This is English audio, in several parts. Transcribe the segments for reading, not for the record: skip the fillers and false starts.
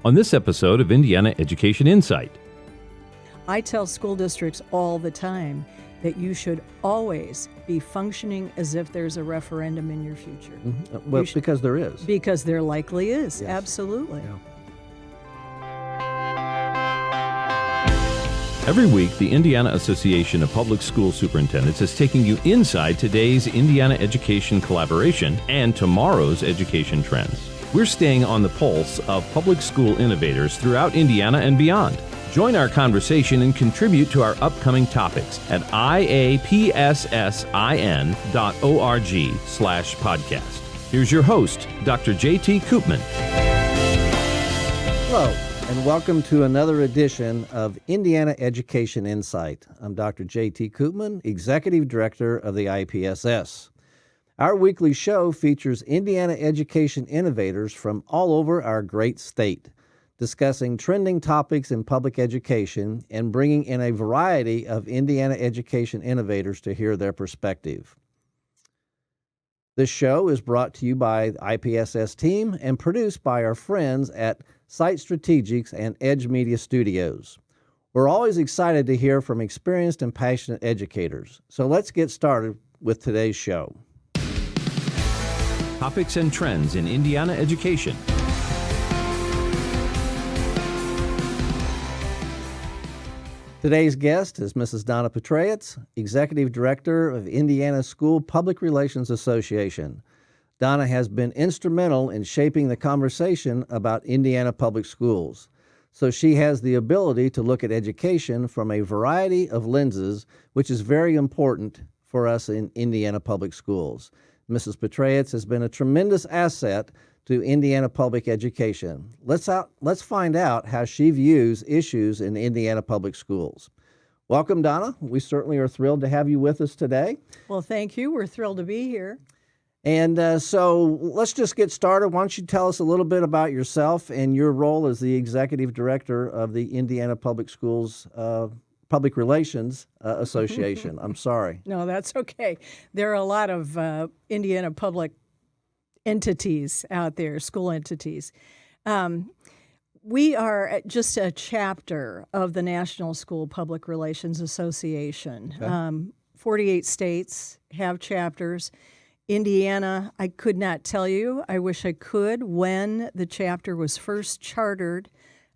on this episode of Indiana Education Insight. I tell school districts all the time that you should always be functioning as if there's a referendum in your future. Mm-hmm. Well, because there is. Because there likely is, Yes. Absolutely. Yeah. Every week, the Indiana Association of Public School Superintendents is taking you inside today's Indiana education collaboration and tomorrow's education trends. We're staying on the pulse of public school innovators throughout Indiana and beyond. Join our conversation and contribute to our upcoming topics at iapssin.org/podcast. Here's your host, Dr. J.T. Koopman. Hello, and welcome to another edition of Indiana Education Insight. I'm Dr. J.T. Koopman, Executive Director of the IPSS. Our weekly show features Indiana education innovators from all over our great state, discussing trending topics in public education and bringing in a variety of Indiana education innovators to hear their perspective. This show is brought to you by the IPSS team and produced by our friends at Site Strategics and Edge Media Studios. We're always excited to hear from experienced and passionate educators. So let's get started with today's show. Topics and trends in Indiana education. Today's guest is Mrs. Donna Petraits, Executive Director of Indiana School Public Relations Association. Donna has been instrumental in shaping the conversation about Indiana public schools, so she has the ability to look at education from a variety of lenses, which is very important for us in Indiana public schools. Mrs. Petraits has been a tremendous asset to Indiana public education. Let's find out how she views issues in Indiana public schools. Welcome, Donna. We certainly are thrilled to have you with us today. Well, thank you. We're thrilled to be here. And so let's just get started. Why don't you tell us a little bit about yourself and your role as the Executive Director of the Indiana Public Schools Public Relations Association. I'm sorry. No, that's okay. There are a lot of Indiana public entities out there, school entities. We are just a chapter of the National School Public Relations Association. Okay. 48 states have chapters. Indiana, I could not tell you, I wish I could, when the chapter was first chartered,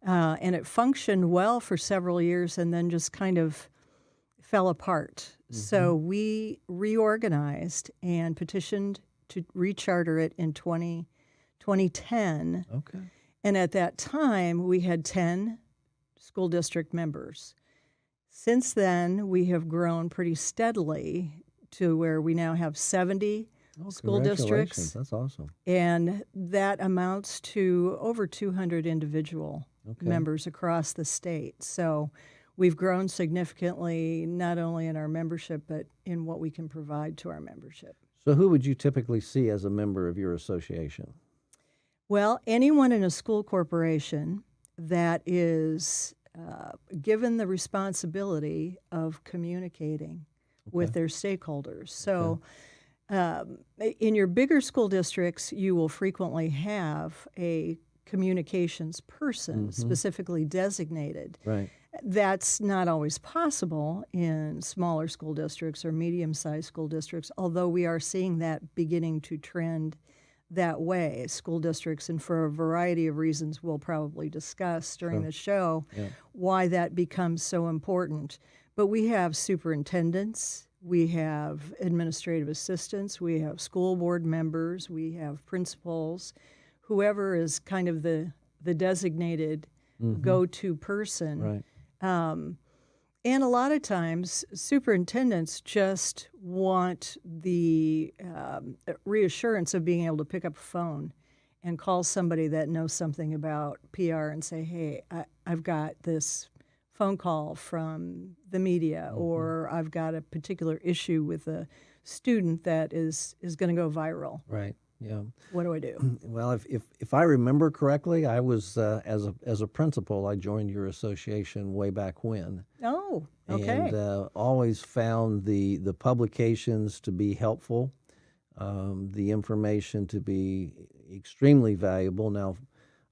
and it functioned well for several years and then just kind of fell apart. Mm-hmm. So we reorganized and petitioned to recharter it in 2010. Okay. And at that time, we had 10 school district members. Since then, we have grown pretty steadily to where we now have 70 school districts. That's awesome. And that amounts to over 200 individual members across the state. So we've grown significantly, not only in our membership, but in what we can provide to our membership. So who would you typically see as a member of your association? Well, anyone in a school corporation that is given the responsibility of communicating with their stakeholders. So in your bigger school districts, you will frequently have a communications person specifically designated. Right. That's not always possible in smaller school districts or medium-sized school districts, although we are seeing that beginning to trend that way. School districts, and for a variety of reasons we'll probably discuss during the show, why that becomes so important. But we have superintendents, we have administrative assistants, we have school board members, we have principals, whoever is kind of the designated go-to person. Right. And a lot of times, superintendents just want the reassurance of being able to pick up a phone and call somebody that knows something about PR and say, hey, I've got this phone call from the media, or I've got a particular issue with a student that is going to go viral. Right. Yeah. What do I do? Well, if I remember correctly, I was as a principal, I joined your association way back when. Oh, okay. And always found the publications to be helpful, the information to be extremely valuable. Now,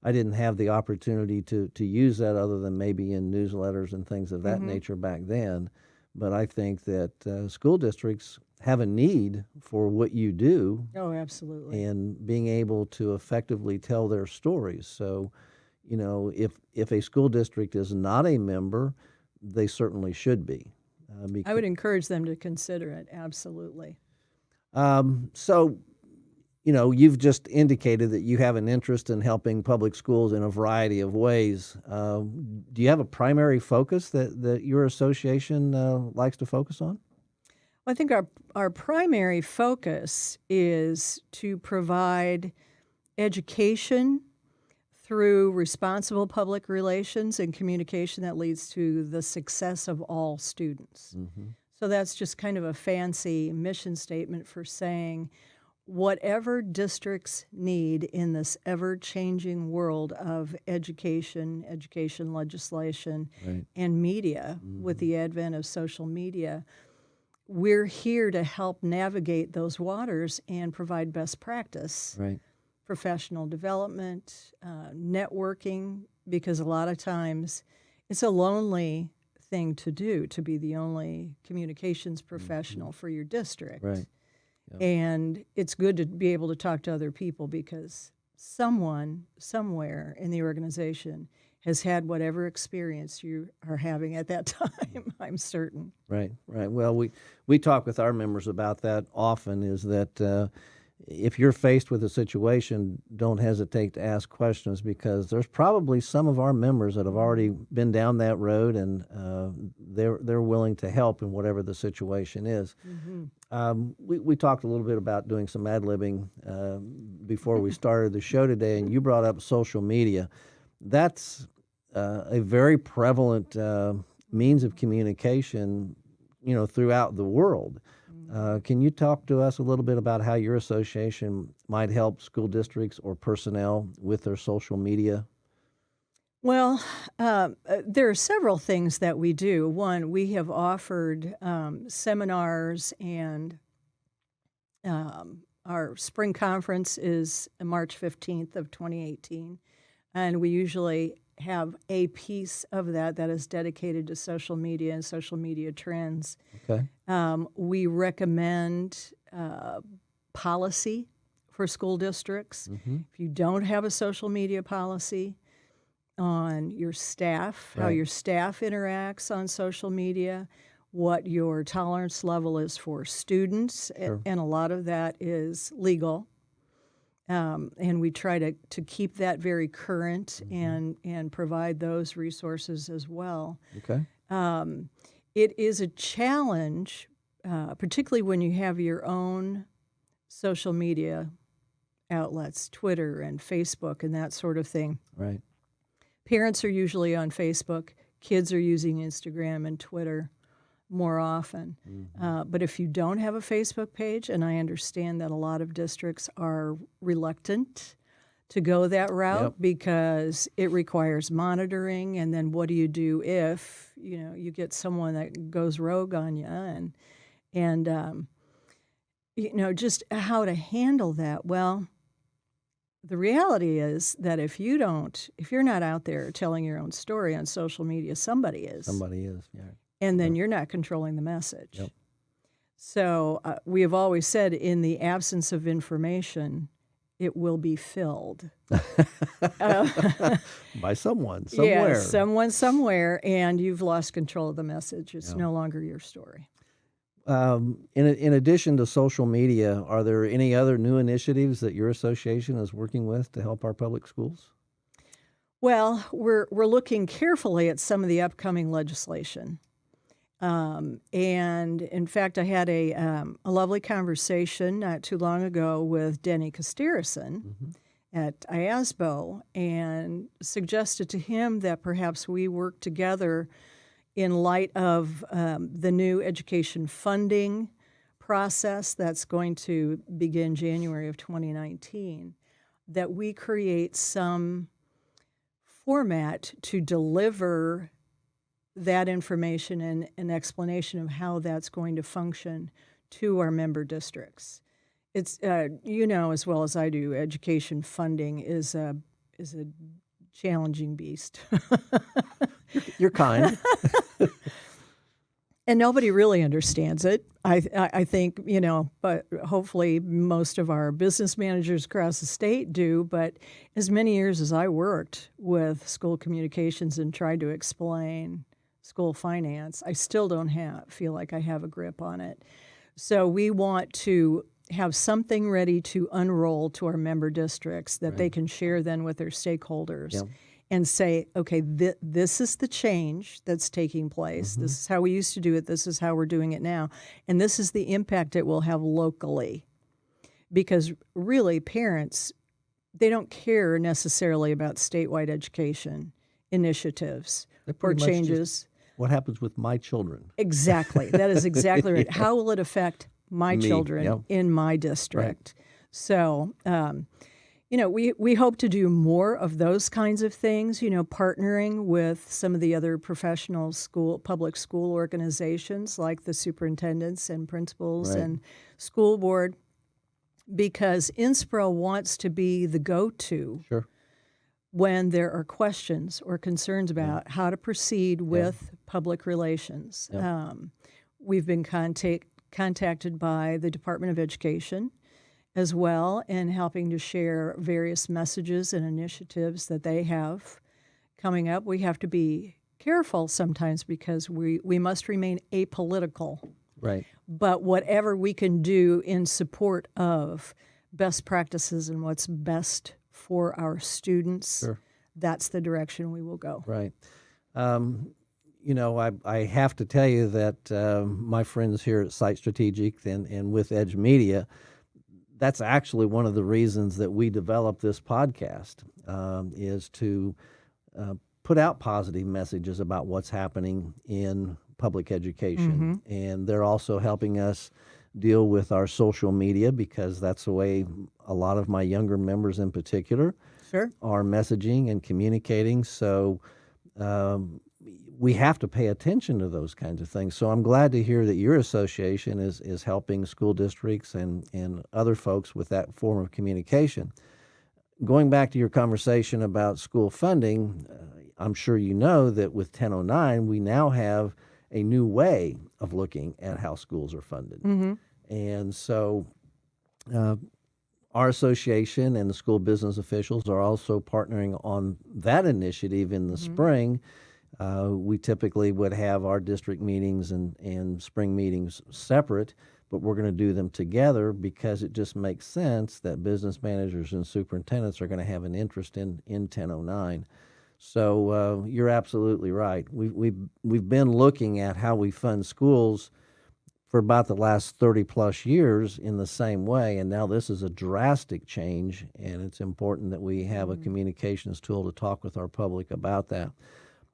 I didn't have the opportunity to use that other than maybe in newsletters and things of that nature back then. But I think that school districts have a need for what you do Oh, absolutely. and being able to effectively tell their stories. So, if a school district is not a member, they certainly should be. I would encourage them to consider it, absolutely. So, you've just indicated that you have an interest in helping public schools in a variety of ways. Do you have a primary focus that your association likes to focus on? I think our primary focus is to provide education through responsible public relations and communication that leads to the success of all students. So that's just kind of a fancy mission statement for saying whatever districts need in this ever-changing world of education legislation, Right. and media, with the advent of social media, we're here to help navigate those waters and provide best practice, Right. professional development, networking, because a lot of times it's a lonely thing to do, to be the only communications professional for your district. Right. And it's good to be able to talk to other people because someone somewhere in the organization has had whatever experience you are having at that time, I'm certain. Right. Well, we talk with our members about that often, is that if you're faced with a situation, don't hesitate to ask questions, because there's probably some of our members that have already been down that road, and they're willing to help in whatever the situation is. We talked a little bit about doing some ad-libbing before we started the show today, and you brought up social media. That's a very prevalent means of communication, throughout the world. Can you talk to us a little bit about how your association might help school districts or personnel with their social media? Well, there are several things that we do. One, we have offered seminars, and our spring conference is March 15th of 2018, and we usually have a piece of that is dedicated to social media and social media trends. Okay. We recommend policy for school districts. If you don't have a social media policy, on your staff, how Right. your staff interacts on social media, what your tolerance level is for students, Sure. and a lot of that is legal. And we try to keep that very current and provide those resources as well. Okay. It is a challenge, particularly when you have your own social media outlets, Twitter and Facebook and that sort of thing. Right. Parents are usually on Facebook. Kids are using Instagram and Twitter more often. But if you don't have a Facebook page, and I understand that a lot of districts are reluctant to go that route because it requires monitoring, and then what do you do if you get someone that goes rogue on you, and just how to handle that. Well, the reality is that if you're not out there telling your own story on social media, somebody is. Somebody is. Yeah. And then you're not controlling the message. Yep. So we have always said, in the absence of information, it will be filled. By someone, somewhere. Yeah, someone somewhere, and you've lost control of the message. It's no longer your story. In addition to social media, are there any other new initiatives that your association is working with to help our public schools? Well, we're looking carefully at some of the upcoming legislation. And in fact, I had a lovely conversation not too long ago with Denny Costerison at IASBO, and suggested to him that perhaps we work together in light of the new education funding process that's going to begin January of 2019, that we create some format to deliver that information and an explanation of how that's going to function to our member districts. It's, as well as I do, education funding is a a challenging beast. You're kind. And nobody really understands it. I think, but hopefully most of our business managers across the state do. But as many years as I worked with school communications and tried to explain school finance, I still don't feel like I have a grip on it. So we want to have something ready to unroll to our member districts that they can share then with their stakeholders. Yep. And say, okay, this is the change that's taking place. This is how we used to do it. This is how we're doing it now. And this is the impact it will have locally. Because really, parents, they don't care necessarily about statewide education initiatives or changes. What happens with my children? Exactly. That is exactly right. How will it affect my Me, children in my district? Right. So, we hope to do more of those kinds of things, partnering with some of the other professional public school organizations like the superintendents and principals and school board, because INSPRO wants to be the go-to when there are questions or concerns about how to proceed with public relations. We've been contacted by the Department of Education as well, and helping to share various messages and initiatives that they have coming up. We have to be careful sometimes because we must remain apolitical. Right. But whatever we can do in support of best practices and what's best for our students, that's the direction we will go. Right. I have to tell you that my friends here at Site Strategic and with Edge Media, that's actually one of the reasons that we developed this podcast, is to put out positive messages about what's happening in public education. And they're also helping us deal with our social media, because that's the way a lot of my younger members in particular are messaging and communicating. So we have to pay attention to those kinds of things. So I'm glad to hear that your association is helping school districts and other folks with that form of communication. Going back to your conversation about school funding, I'm sure you know that with 1009, we now have a new way of looking at how schools are funded. And so our association and the school business officials are also partnering on that initiative in the spring. We typically would have our district meetings and spring meetings separate, but we're going to do them together because it just makes sense that business managers and superintendents are going to have an interest in 1009. So you're absolutely right. We've been looking at how we fund schools for about the last 30 plus years in the same way, and now this is a drastic change, and it's important that we have a communications tool to talk with our public about that.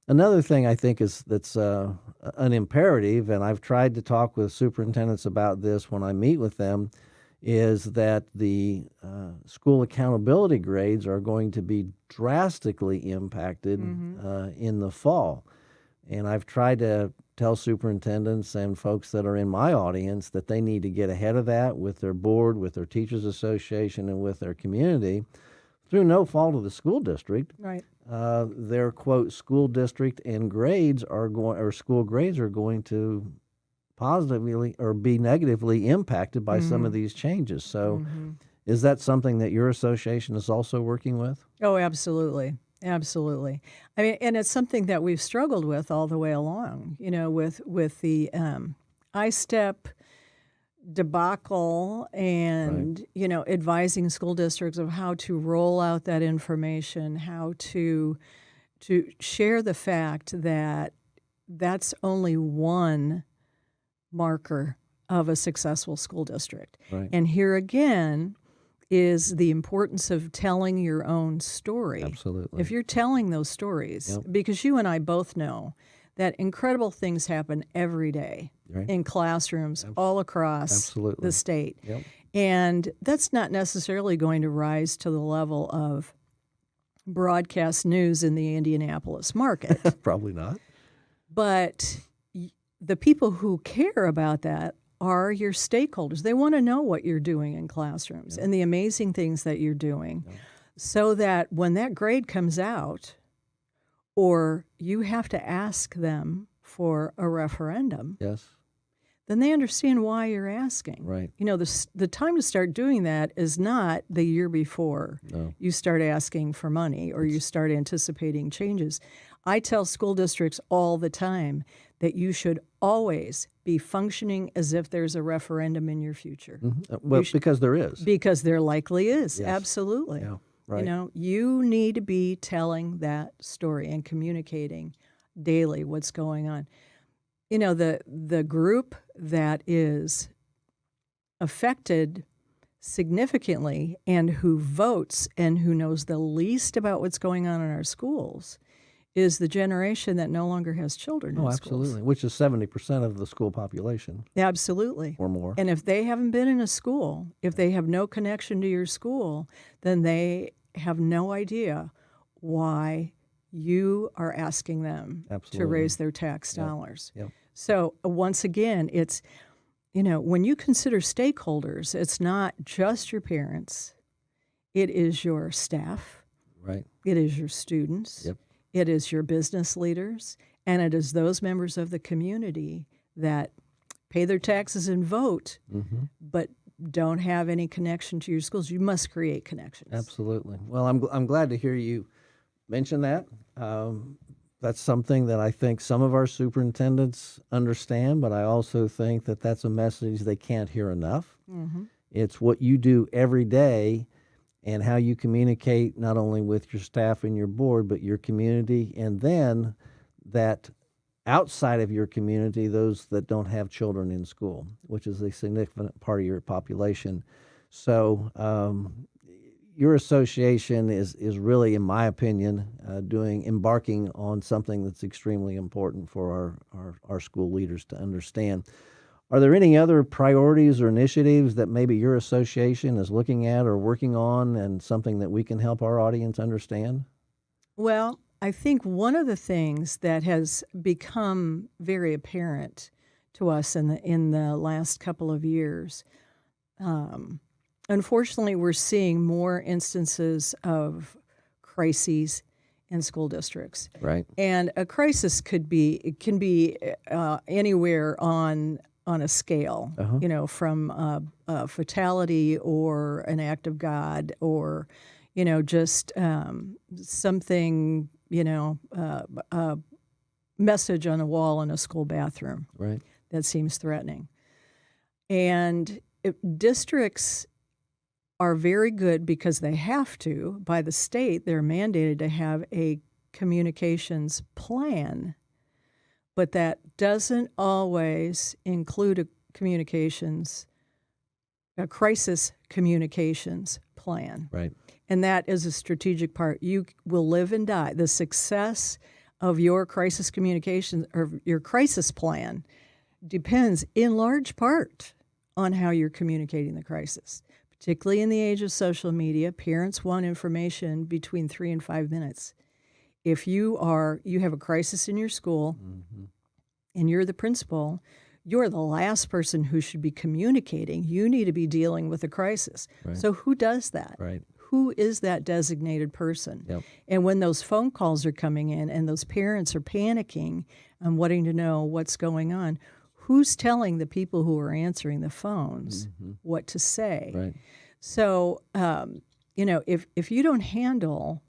Another thing I think that's an imperative, and I've tried to talk with superintendents about this when I meet with them, is that the school accountability grades are going to be drastically impacted in the fall. And I've tried to tell superintendents and folks that are in my audience that they need to get ahead of that with their board, with their teachers association, and with their community through no fault of the school district. Right. Their quote school district and grades are going, or school grades are going to positively or be negatively impacted by some of these changes. So is that something that your association is also working with? Oh, absolutely. Absolutely. I mean, and it's something that we've struggled with all the way along, with the ISTEP debacle and, advising school districts of how to roll out that information, how to share the fact that that's only one marker of a successful school district. Right. And here again is the importance of telling your own story. Absolutely. If you're telling those stories, because you and I both know that incredible things happen every day in classrooms all across the state. Yep. And that's not necessarily going to rise to the level of broadcast news in the Indianapolis market. Probably not. But the people who care about that are your stakeholders. They want to know what you're doing in classrooms and the amazing things that you're doing. so that when that grade comes out, or you have to ask them for a referendum, Yes. then they understand why you're asking. Right. You know, the time to start doing that is not the year before No. you start asking for money or you start anticipating changes. I tell school districts all the time that you should always be functioning as if there's a referendum in your future. Well, because there is. Because there likely is, Yes. absolutely. Yeah. Right. You know, you need to be telling that story and communicating daily what's going on. You know, the group that is affected significantly and who votes and who knows the least about what's going on in our schools is the generation that no longer has children in schools. Absolutely. Which is 70% of the school population Absolutely. or more. And if they haven't been in a school, if they have no connection to your school, then they have no idea why you are asking them to Absolutely. raise their tax dollars. Yep. So once again, it's, you know, when you consider stakeholders, it's not just your parents, it is your staff, Right. it is your students, Yep. it is your business leaders, and it is those members of the community that pay their taxes and vote, but don't have any connection to your schools. You must create connections. Absolutely. Well, I'm glad to hear you mention that. That's something that I think some of our superintendents understand, but I also think that that's a message they can't hear enough. It's what you do every day and how you communicate not only with your staff and your board, but your community, and then that outside of your community, those that don't have children in school, which is a significant part of your population. So your association is really, in my opinion, embarking on something that's extremely important for our school leaders to understand. Are there any other priorities or initiatives that maybe your association is looking at or working on, and something that we can help our audience understand? Well, I think one of the things that has become very apparent to us in the last couple of years, unfortunately, we're seeing more instances of crises in school districts. Right. And a crisis can be anywhere on a scale, you know, from a fatality or an act of God or, you know, just something, you know, a message on a wall in a school bathroom Right. that seems threatening. And districts are very good because they have to, by the state, they're mandated to have a communications plan, but that doesn't always include a crisis communications plan. Right. And that is a strategic part. You will live and die. The success of your crisis communications or your crisis plan depends in large part on how you're communicating the crisis. Particularly in the age of social media, parents want information between 3 and 5 minutes. If you have a crisis in your school and you're the principal, you're the last person who should be communicating. You need to be dealing with a crisis. Right. So who does that? Right. Who is that designated person? Yep. And when those phone calls are coming in and those parents are panicking and wanting to know what's going on, who's telling the people who are answering the phones what to say? Right. So, you know, if you don't handle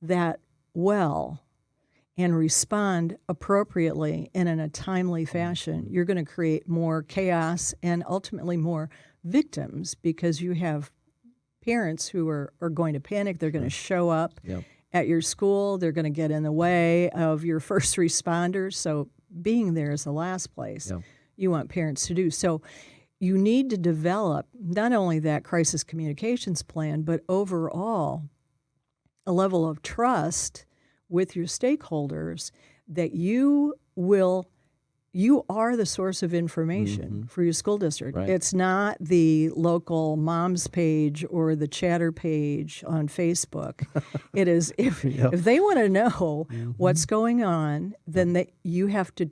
that well and respond appropriately and in a timely fashion, you're going to create more chaos and ultimately more victims because you have parents who are going to panic. They're going to show up at your school. They're going to get in the way of your first responders. So being there is the last place you want parents to do. So you need to develop not only that crisis communications plan, but overall a level of trust with your stakeholders that you are the source of information for your school district. Right. It's not the local mom's page or the chatter page on Facebook. It is if they want to know what's going on, then you have to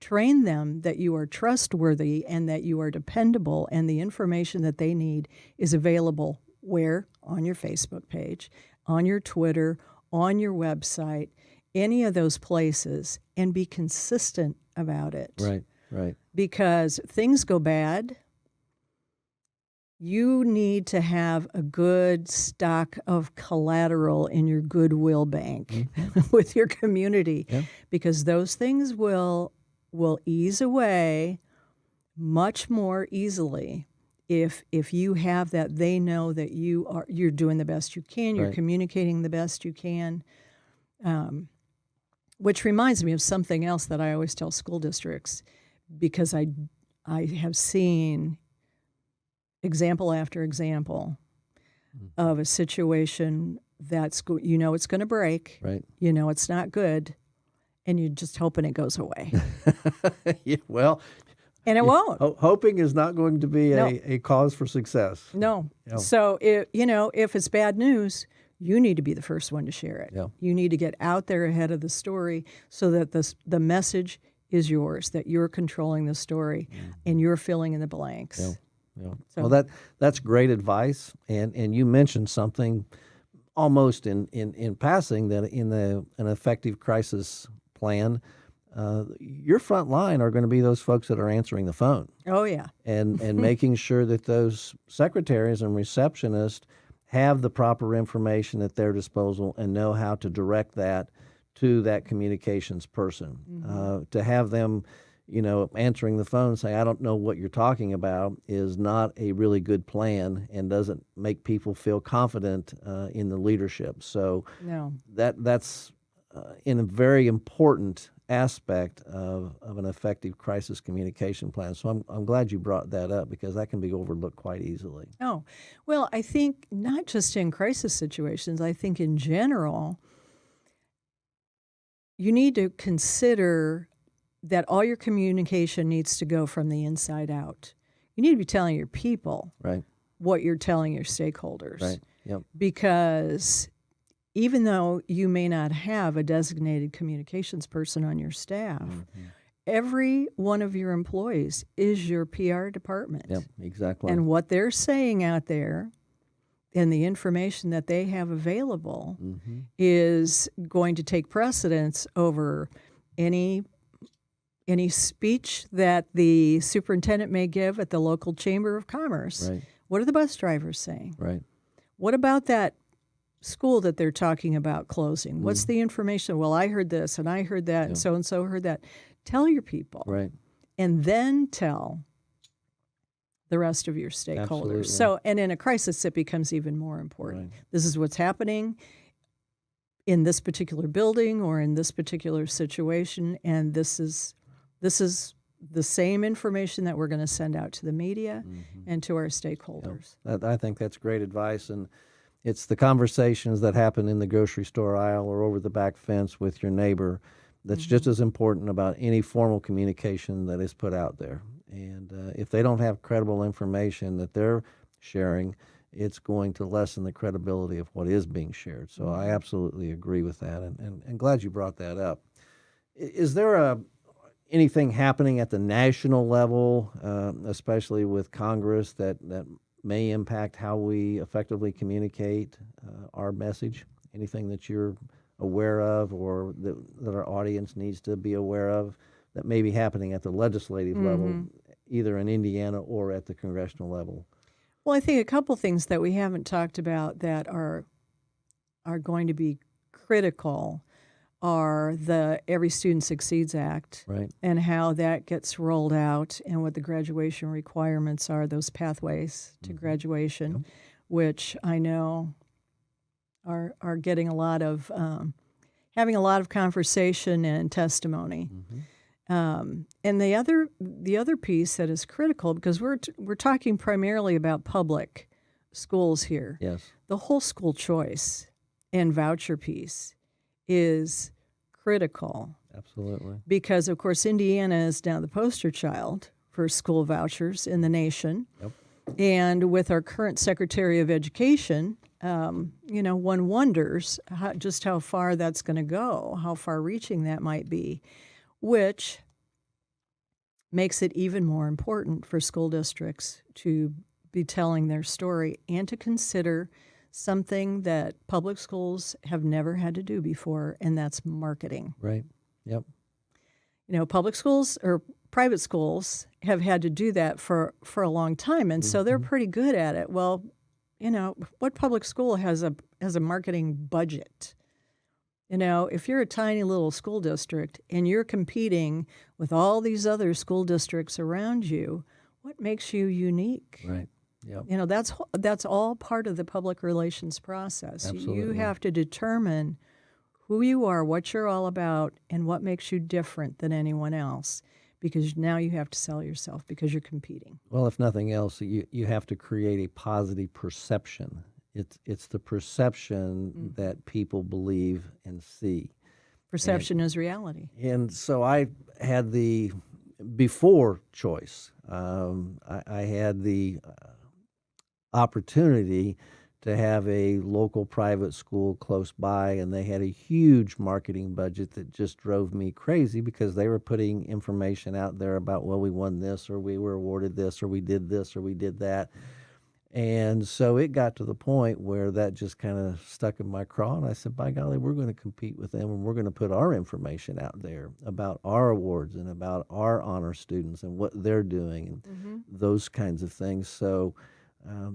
train them that you are trustworthy and that you are dependable and the information that they need is available where? on your Facebook page, on your Twitter, on your website, any of those places, and be consistent about it. Right. Because things go bad. You need to have a good stock of collateral in your goodwill bank with your community, because those things will ease away much more easily if you have that. They know that you're doing the best you can, you're communicating the best you can. Which reminds me of something else that I always tell school districts, because I have seen example after example of a situation that's it's going to break, it's not good, and you're just hoping it goes away. Well, and it won't. Hoping is not going to be a cause for success. No. So if it's bad news, you need to be the first one to share it. You need to get out there ahead of the story so that the message is yours, that you're controlling the story and you're filling in the blanks. So, well, that's great advice, and you mentioned something almost in passing, that in an effective crisis plan, your front line are going to be those folks that are answering the phone. Oh yeah, and making sure that those secretaries and receptionists have the proper information at their disposal and know how to direct that to that communications person. To have them answering the phone saying, I don't know what you're talking about, is not a really good plan and doesn't make people feel confident in the leadership. So that's in a very important aspect of an effective crisis communication plan. So I'm glad you brought that up, because that can be overlooked quite easily. Oh, well, I think not just in crisis situations, I think in general, you need to consider that all your communication needs to go from the inside out. You need to be telling your people what you're telling your stakeholders. Because even though you may not have a designated communications person on your staff, every one of your employees is your PR department. Exactly. And what they're saying out there and the information that they have available is going to take precedence over any speech that the superintendent may give at the local chamber of commerce. What are the bus drivers saying? What about that school that they're talking about closing? What's the information? Well, I heard this and I heard that and so heard that. Tell your people. And then tell the rest of your stakeholders. Absolutely. So, and in a crisis, it becomes even more important. This is what's happening in this particular building or in this particular situation, and this is the same information that we're going to send out to the media and to our stakeholders. I think that's great advice, and it's the conversations that happen in the grocery store aisle or over the back fence with your neighbor that's just as important about any formal communication that is put out there. And if they don't have credible information that they're sharing, it's going to lessen the credibility of what is being shared. So I absolutely agree with that, and glad you brought that up. Is there anything happening at the national level, especially with Congress, that may impact how we effectively communicate our message? Anything that you're aware of or that our audience needs to be aware of that may be happening at the legislative level, either in Indiana or at the congressional level? Well, I think a couple things that we haven't talked about that are going to be critical are the Every Student Succeeds Act, and how that gets rolled out and what the graduation requirements are, those pathways to graduation, which I know are getting a lot of having a lot of conversation and testimony. And the other piece that is critical, because we're talking primarily about public schools here. The whole school choice and voucher piece is critical. Absolutely. Because, of course, Indiana is now the poster child for school vouchers in the nation. And with our current Secretary of Education, one wonders just how far that's going to go, how far-reaching that might be, which makes it even more important for school districts to be telling their story and to consider something that public schools have never had to do before, and that's marketing. Right. Yep. Public schools or private schools have had to do that for a long time, and so they're pretty good at it. Well, what public school has a marketing budget? If you're a tiny little school district and you're competing with all these other school districts around you, what makes you unique? Right. Yep. That's all part of the public relations process. Absolutely. You have to determine who you are, what you're all about, and what makes you different than anyone else, because now you have to sell yourself because you're competing. Well, if nothing else, you have to create a positive perception. It's the perception that people believe and see. Perception is reality. And so I had the before choice. I had the opportunity to have a local private school close by, and they had a huge marketing budget that just drove me crazy because they were putting information out there about, well, we won this, or we were awarded this, or we did this, or we did that. And so it got to the point where that just kind of stuck in my craw, and I said, by golly, we're going to compete with them, and we're going to put our information out there about our awards and about our honor students and what they're doing and those kinds of things. So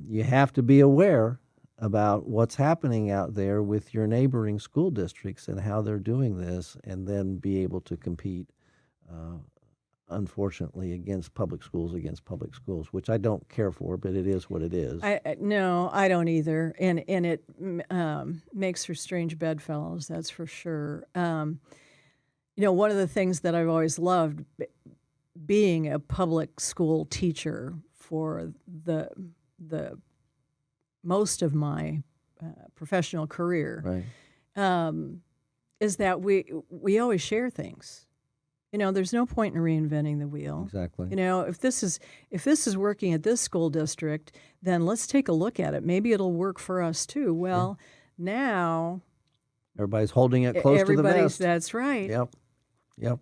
you have to be aware about what's happening out there with your neighboring school districts and how they're doing this, and then be able to compete, unfortunately, against public schools, which I don't care for, but it is what it is. No, I don't either, and it makes for strange bedfellows, that's for sure. One of the things that I've always loved, being a public school teacher for the most of my professional career, Right. is that we always share things. There's no point in reinventing the wheel. Exactly. If this is working at this school district, then let's take a look at it. Maybe it'll work for us too. Well, now Everybody's holding it close to the vest. That's right. Yep.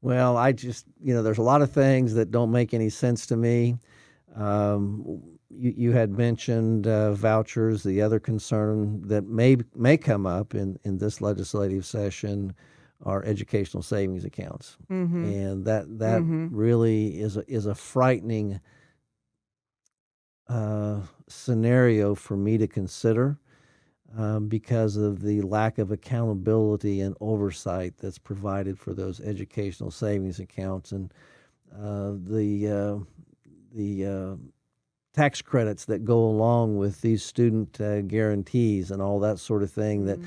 Well, I just, there's a lot of things that don't make any sense to me. You had mentioned vouchers. The other concern that may come up in this legislative session are educational savings accounts, and that really is a frightening scenario for me to consider, because of the lack of accountability and oversight that's provided for those educational savings accounts, and the tax credits that go along with these student guarantees and all that sort of thing. That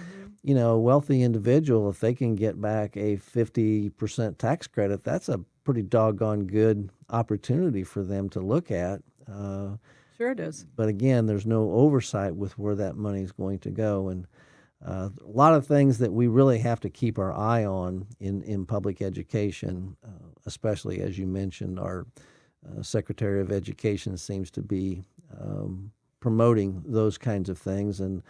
a wealthy individual, if they can get back a 50% tax credit, that's a pretty doggone good opportunity for them to look at. Sure it is. But again, there's no oversight with where that money is going to go. And a lot of things that we really have to keep our eye on in public education, especially, as you mentioned, our Secretary of Education seems to be promoting those kinds of things, and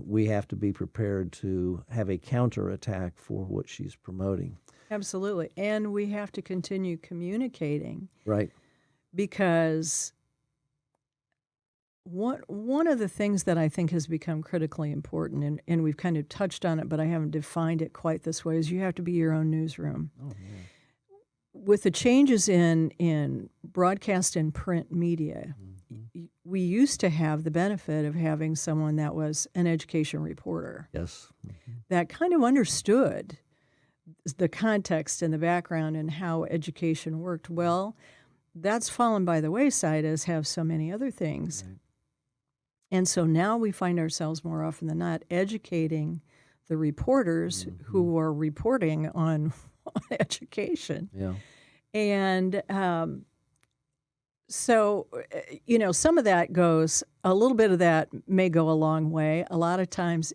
we have to be prepared to have a counterattack for what she's promoting. Absolutely. And we have to continue communicating. Right. Because one of the things that I think has become critically important, and we've kind of touched on it, but I haven't defined it quite this way, is you have to be your own newsroom. Oh, yeah. With the changes in broadcast and print media, we used to have the benefit of having someone that was an education reporter. Yes. That kind of understood the context and the background and how education worked. Well, that's fallen by the wayside, as have so many other things. Right. And so now we find ourselves more often than not educating the reporters who are reporting on education. Yeah. And so, some of that goes, a little bit of that may go a long way. A lot of times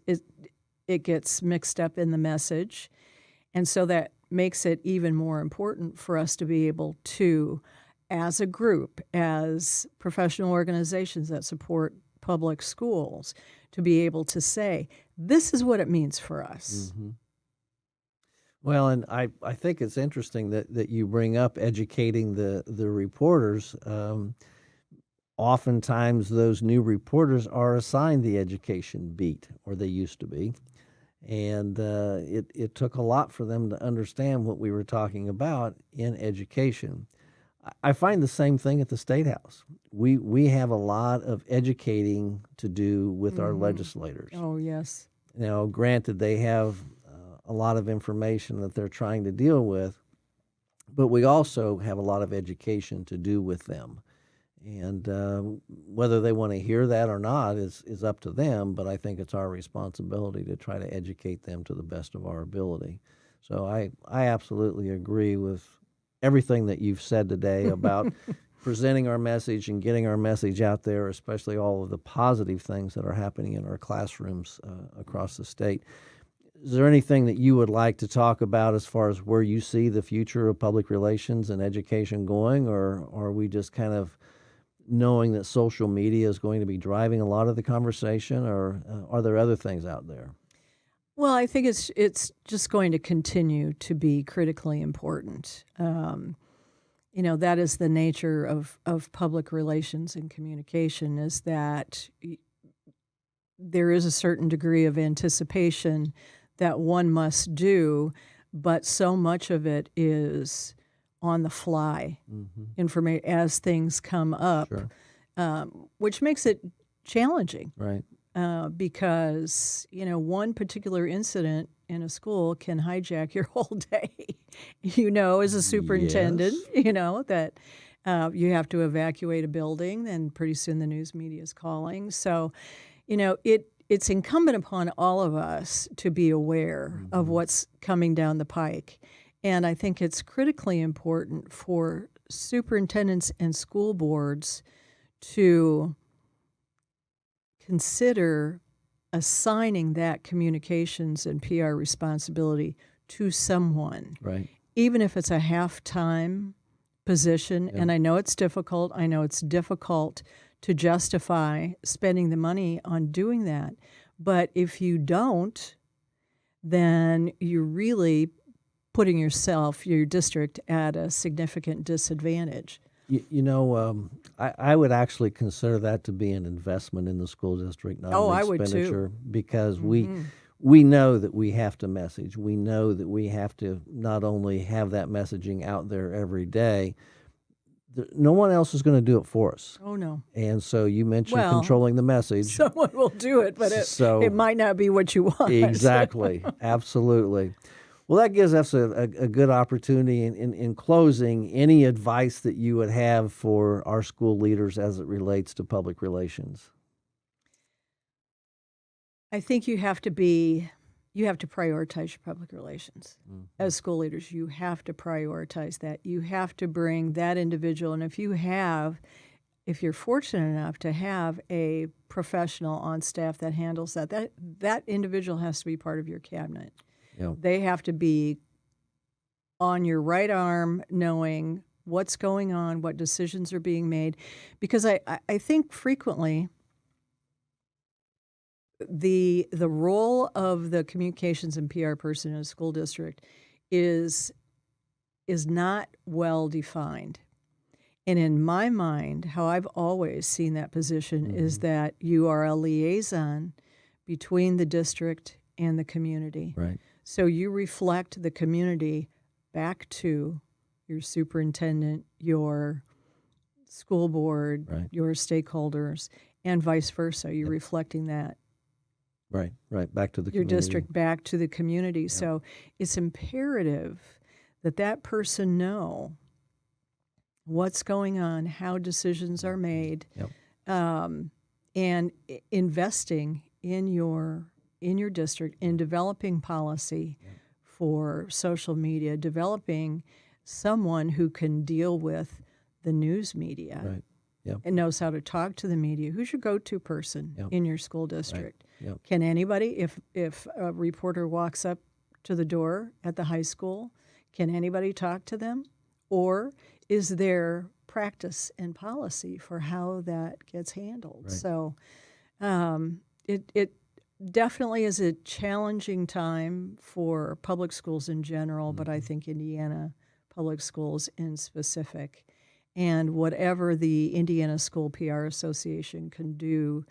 it gets mixed up in the message. And so that makes it even more important for us to be able to, as a group, as professional organizations that support public schools, to be able to say, this is what it means for us. Mm-hmm. Well, and I think it's interesting that you bring up educating the reporters. Oftentimes, those new reporters are assigned the education beat, or they used to be. And it took a lot for them to understand what we were talking about in education. I find the same thing at the State House. We have a lot of educating to do with our legislators. Oh, yes. Now, granted, they have a lot of information that they're trying to deal with, but we also have a lot of education to do with them. And whether they want to hear that or not is up to them, but I think it's our responsibility to try to educate them to the best of our ability. So I absolutely agree with everything that you've said today about presenting our message and getting our message out there, especially all of the positive things that are happening in our classrooms across the state. Is there anything that you would like to talk about as far as where you see the future of public relations and education going, or are we just kind of knowing that social media is going to be driving a lot of the conversation, or are there other things out there? Well, I think it's just going to continue to be critically important. That is the nature of public relations and communication, is that there is a certain degree of anticipation that one must do, but so much of it is on the fly information as things come up, which makes it challenging. Right. Because, one particular incident in a school can hijack your whole day. As a superintendent, that you have to evacuate a building, and pretty soon the news media is calling. So, it's incumbent upon all of us to be aware of what's coming down the pike. And I think it's critically important for superintendents and school boards to consider assigning that communications and PR responsibility to someone, Right. even if it's a half-time position. And I know it's difficult. I know it's difficult to justify spending the money on doing that. But if you don't, then you're really putting your district at a significant disadvantage. I would actually consider that to be an investment in the school district, not Oh, an I would too. expenditure, because we know that we have to message. We know that we have to not only have that messaging out there every day. No one else is going to do it for us. Oh, no. And so you mentioned Well, controlling the message. Someone will do it, but it might not be what you want. Exactly. Absolutely. Well, that gives us a good opportunity in closing. Any advice that you would have for our school leaders as it relates to public relations? I think you have to prioritize your public relations. As school leaders, you have to prioritize that. You have to bring that individual, and if you're fortunate enough to have a professional on staff that handles that individual has to be part of your cabinet. Yeah. They have to be on your right arm, knowing what's going on, what decisions are being made. Because I think frequently the role of the communications and PR person in a school district is not well defined. And in my mind, how I've always seen that position is that you are a liaison between the district and the community. Right. So you reflect the community back to your superintendent, your school board, Right. your stakeholders, and vice versa. You're reflecting that. Right. Back to the Your community. district back to the community. So it's imperative that person know what's going on, how decisions are made, and investing in your district in developing policy for social media, developing someone who can deal with the news media. Right. Yep. And knows how to talk to the media. Who's your go-to person in your school district? Right. Yep. Can anybody, if a reporter walks up to the door at the high school, can anybody talk to them? Or is there practice and policy for how that gets handled? Right. So it definitely is a challenging time for public schools in general, but I think Indiana public schools in specific. and whatever the Indiana School PR Association can do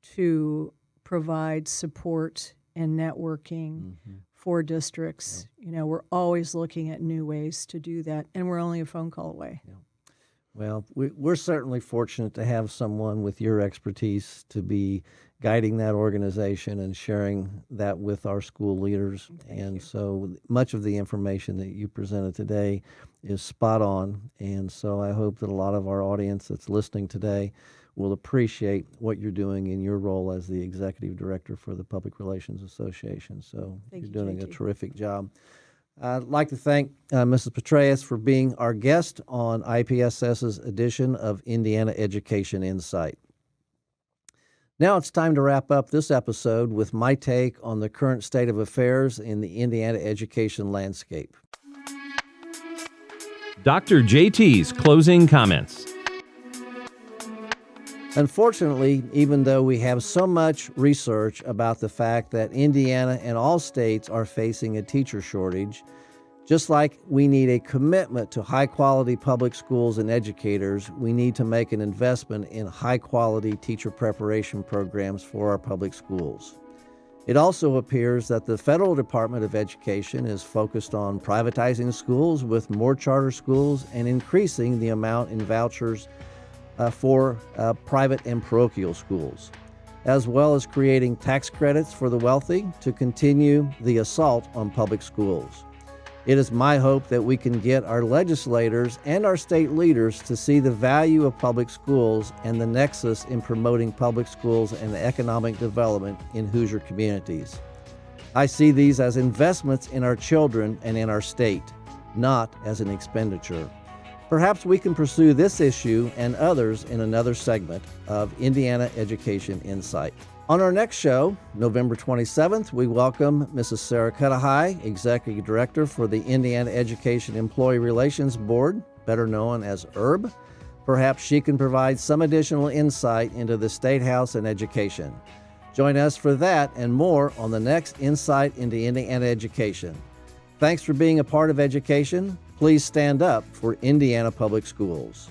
to provide support and networking for districts. We're always looking at new ways to do that, and we're only a phone call away. Well, we're certainly fortunate to have someone with your expertise to be guiding that organization and sharing that with our school leaders. So much of the information that you presented today is spot on. And so I hope that a lot of our audience that's listening today will appreciate what you're doing in your role as the executive director for the Public Relations Association. So you're doing a terrific job. I'd like to thank Mrs. Petraits for being our guest on IPSS's edition of Indiana Education Insight. Now it's time to wrap up this episode with my take on the current state of affairs in the Indiana education landscape. Dr. JT's closing comments. Unfortunately, even though we have so much research about the fact that Indiana and all states are facing a teacher shortage, just like we need a commitment to high-quality public schools and educators, we need to make an investment in high-quality teacher preparation programs for our public schools. It also appears that the Federal Department of Education is focused on privatizing schools with more charter schools and increasing the amount in vouchers for private and parochial schools, as well as creating tax credits for the wealthy to continue the assault on public schools. It is my hope that we can get our legislators and our state leaders to see the value of public schools and the nexus in promoting public schools and economic development in Hoosier communities. I see these as investments in our children and in our state, not as an expenditure. Perhaps we can pursue this issue and others in another segment of Indiana Education Insight. On our next show, November 27th, we welcome Mrs. Sarah Cudahy, Executive Director for the Indiana Education Employee Relations Board, better known as ERB. Perhaps she can provide some additional insight into the State House and education. Join us for that and more on the next Insight into Indiana Education. Thanks for being a part of education. Please stand up for Indiana Public Schools.